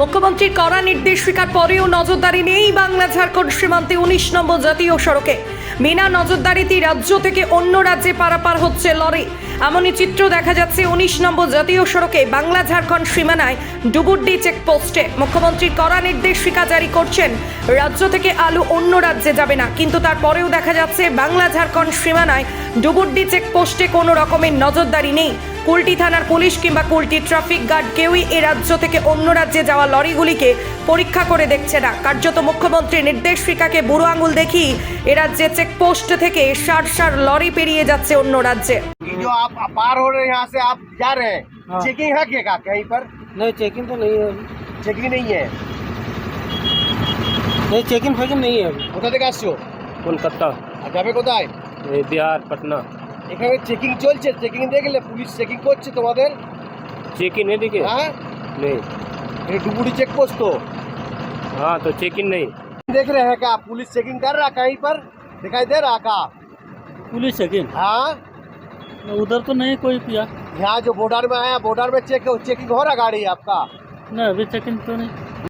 মুখ্যমন্ত্রীর কড়া নির্দেশিকার পরেও নজরদারি নেই বাংলা ঝাড়খণ্ড সীমান্তে ১৯ নম্বর জাতীয় সড়কে। বিনা নজরদারিতে রাজ্য থেকে অন্য রাজ্যে পারাপার হচ্ছে লরি। এমনই চিত্র দেখা যাচ্ছে ১৯ নম্বর জাতীয় সড়কে বাংলা ঝাড়খণ্ড সীমানায় ডুবুরডি চেকপোস্টে। মুখ্যমন্ত্রী কড়া নির্দেশিকা জারি করছেন, রাজ্য থেকে আলু অন্য রাজ্যে যাবে না, কিন্তু তারপরেও দেখা যাচ্ছে বাংলা ঝাড়খণ্ড সীমানায় ডুবুরডি চেকপোস্টে কোনো রকমের নজরদারি নেই। কুলটি থানার পুলিশ কিংবা কুলটি ট্রাফিক গার্ড কেউই এ রাজ্য থেকে অন্য রাজ্যে যাওয়া লরিগুলিকে পরীক্ষা করে দেখছে না। কার্যত মুখ্যমন্ত্রীর নির্দেশিকাকে বুড়ো আঙুল দেখি এ রাজ্যে চেকপোস্ট থেকে সার সার লরি পেরিয়ে যাচ্ছে অন্য রাজ্যে। जो आप पार हो रहे हैं यहाँ से आप जा रहे हैं, चेकिंग है क्या कहीं पर? नहीं चेकिंग तो नहीं है अभी। चेकिंग नहीं है। नहीं चेकिंग फेकिंग नहीं है अभी। কোথা থেকে আসছো? कोलकाता আর যাবে কোথায়? ये बिहार पटना। এখানে চেকিং চলছে, চেকিং দেখলে পুলিশ চেকিং করছে তোমাদের? चेकिंग नहीं दिखे? हाँ, नहीं। ये डुबुरी चेक पोस्ट तो हाँ तो चेकिंग नहीं। देख रहे हैं क्या पुलिस चेकिंग कर रहा कहीं पर? दिखाई दे रहा का? पुलिस चेकिंग हाँ, उधर तो नहीं कोई किया। यहाँ जो बॉर्डर में आया, बॉर्डर में चेकिंग हो रहा गाड़ी आपका? नहीं अभी चेकिंग तो नहीं।